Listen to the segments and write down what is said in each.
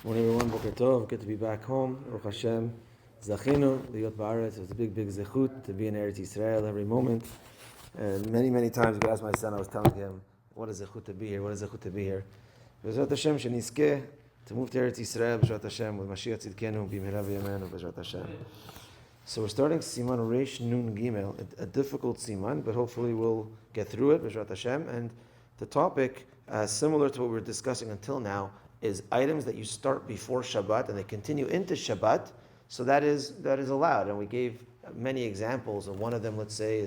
Morning everyone, Boker Tov. Good to be back home. Baruch Hashem. Zachinu, Liyot Ba'aretz. It was a big zechut to be in Eretz Yisrael every moment. And many times, I asked my son, I was telling him, what is zechut to be here? What is zechut to be here? B'ezrat Hashem, sheniskeh, to move to Eretz Yisrael, b'ezrat Hashem, with Mashiach Tzidkenu, b'mehera v'yamenu, b'ezrat Hashem. So we're starting Siman Reish Nun Gimel, a difficult Siman, but hopefully we'll get through it, b'ezrat Hashem. And the topic, similar to what we were discussing until now, is items that you start before Shabbat and they continue into Shabbat, so that is allowed. And we gave many examples. And one of them, let's say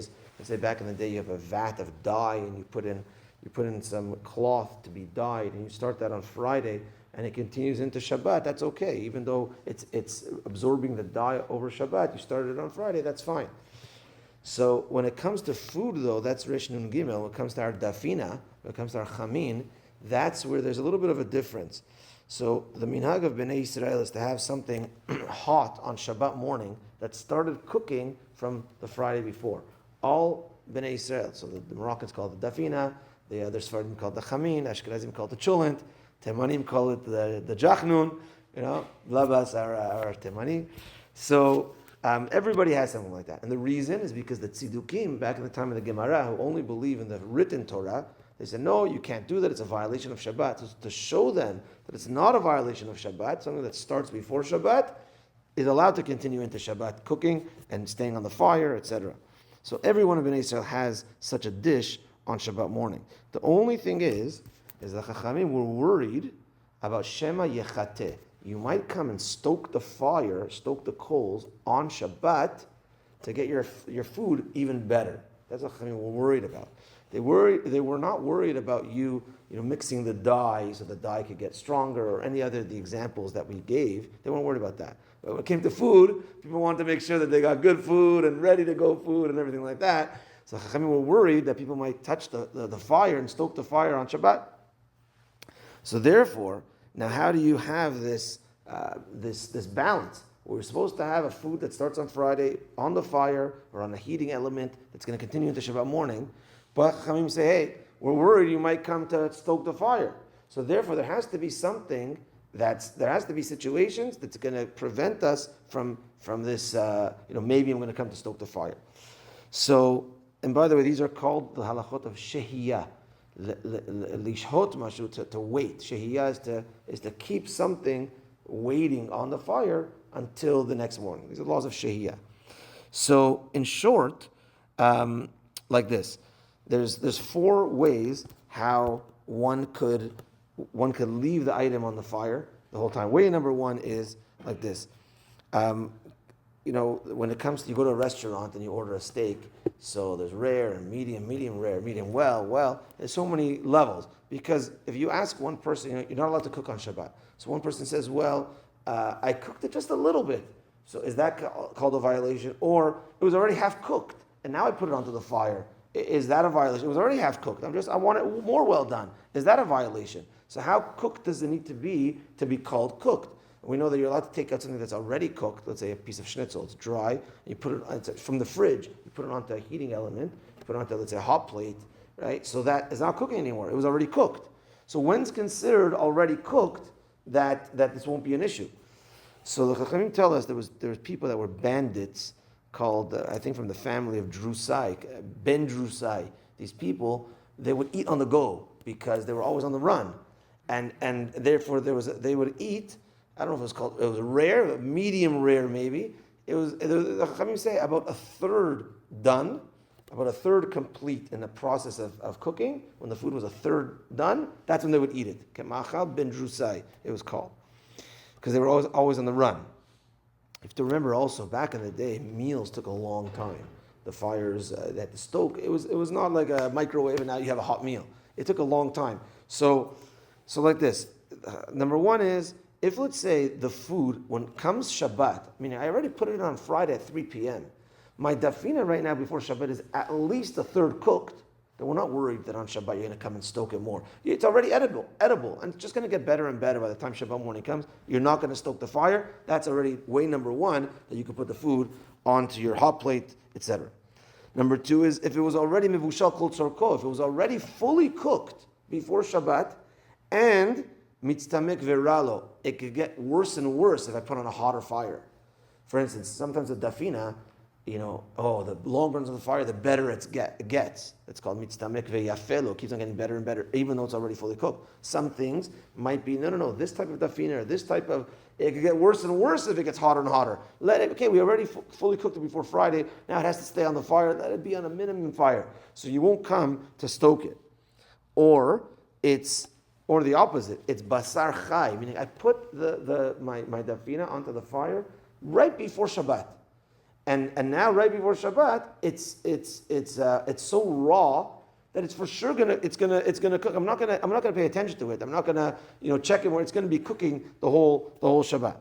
back in the day you have a vat of dye and you put in some cloth to be dyed, and you start that on Friday and it continues into Shabbat. That's okay, even though it's absorbing the dye over Shabbat. You started it on Friday. That's fine. So when it comes to food, though, that's Reish Nun Gimel. When it comes to our Dafina, when it comes to our Chamin, that's where there's a little bit of a difference. So the minhag of Bnei Yisrael is to have something hot on Shabbat morning that started cooking from the Friday before. All Bnei Yisrael. So the Moroccans call it the Dafina, the other Sephardim call it the Chamin, Ashkenazim call it the Chulent, Temanim call it the Jachnun, Labas are Temanim. So everybody has something like that. And the reason is because the Tzidukim, back in the time of the Gemara, who only believe in the written Torah, they said, no, you can't do that, it's a violation of Shabbat. So to show them that it's not a violation of Shabbat, something that starts before Shabbat, is allowed to continue into Shabbat, cooking and staying on the fire, etc. So every one of Bnei Israel has such a dish on Shabbat morning. The only thing is the Chachamim were worried about Shema Yechateh. You might come and stoke the fire, stoke the coals on Shabbat to get your food even better. That's what Chachamim were worried about. They were not worried about you mixing the dye so the dye could get stronger or any other of the examples that we gave. They weren't worried about that. But when it came to food, people wanted to make sure that they got good food and ready to go food and everything like that. So Chachamim were worried that people might touch the fire and stoke the fire on Shabbat. So therefore, now how do you have this balance? We're supposed to have a food that starts on Friday on the fire or on a heating element that's going to continue into Shabbat morning. But Chachamim say, hey, we're worried you might come to stoke the fire. So therefore, there has to be something there has to be situations that's going to prevent us from this, maybe I'm going to come to stoke the fire. So, and by the way, these are called the Halachot of SHEHIYA. Lishhot mashu, to wait. SHEHIYA is to keep something waiting on the fire until the next morning. These are the laws of SHEHIYA. So, in short, like this. There's four ways how one could leave the item on the fire the whole time. Way number one is like this. When it comes to, you go to a restaurant and you order a steak, so there's rare and medium rare, medium well. There's so many levels, because if you ask one person, you're not allowed to cook on Shabbat. So one person says, I cooked it just a little bit. So is that called a violation? Or it was already half cooked and now I put it onto the fire. Is that a violation? It was already half cooked. I want it more well done. Is that a violation? So how cooked does it need to be called cooked? We know that you're allowed to take out something that's already cooked. Let's say a piece of schnitzel. It's dry. You put it from the fridge. You put it onto a heating element. You put it onto, let's say, a hot plate, right? So that is not cooking anymore. It was already cooked. So when's considered already cooked that this won't be an issue? So the Chachamim tell us there was people that were bandits, called, I think from the family of Drusai, Ben Drusai. These people, they would eat on the go because they were always on the run. And therefore they would eat, I don't know if it was rare, medium rare maybe. The Chachamim say about a third done, about a third complete in the process of cooking. When the food was a third done, that's when they would eat it. Kemachal Ben Drusai, it was called. Because they were always on the run. You have to remember also, back in the day, meals took a long time. The fires at the stoke, it was not like a microwave and now you have a hot meal. It took a long time. So like this. Number one is, if let's say the food, when it comes Shabbat, meaning I already put it on Friday at 3 p.m., my Dafina right now before Shabbat is at least a third cooked, then we're not worried that on Shabbat you're going to come and stoke it more. It's already edible, and it's just going to get better and better by the time Shabbat morning comes. You're not going to stoke the fire. That's already way number one, that you can put the food onto your hot plate, etc. Number two is, if it was already mevushal kol tzorko, if it was already fully cooked before Shabbat, and mitztamek veralo, it could get worse and worse if I put on a hotter fire. For instance, sometimes the Dafina, the longer into the fire, the better it gets. It's called mitztamek ve'yafelo. It keeps on getting better and better, even though it's already fully cooked. Some things might be, no, this type of Dafina, or this type of, it could get worse and worse if it gets hotter and hotter. We already fully cooked it before Friday, now it has to stay on the fire, let it be on a minimum fire. So you won't come to stoke it. Or the opposite, it's basar chai, meaning I put my Dafina onto the fire right before Shabbat. And now, right before Shabbat, it's so raw that it's for sure gonna cook. I'm not gonna pay attention to it. I'm not gonna check it where it's gonna be cooking the whole Shabbat.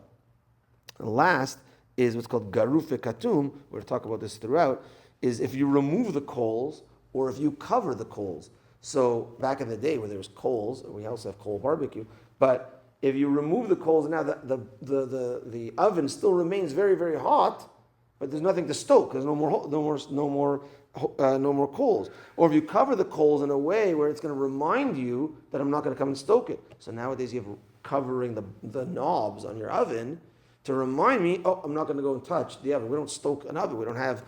And last is what's called garuf katum. We're going to talk about this throughout. Is if you remove the coals or if you cover the coals. So back in the day where there was coals, we also have coal barbecue, but if you remove the coals, now the oven still remains very, very hot, but there's nothing to stoke. There's no more coals. Or if you cover the coals in a way where it's going to remind you that I'm not going to come and stoke it. So nowadays you have covering the knobs on your oven to remind me, I'm not going to go and touch the oven. We don't stoke an oven. We don't have,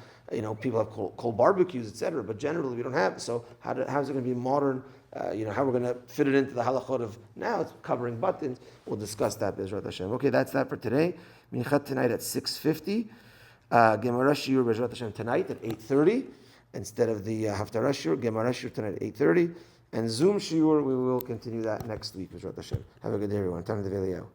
people have coal barbecues, etc. But generally we don't have. So how's it going to be modern? How we're going to fit it into the halachot of now? It's covering buttons. We'll discuss that, Bezrat Hashem. Okay, that's that for today. Minchat tonight at 6:50. Gemara Shiur Bezrat Hashem tonight at 8:30 instead of the Haftarah Shiur. Gemara Shiur tonight at 8:30, and Zoom Shiur we will continue that next week. Bezrat Hashem. Have a good day, everyone. Time to the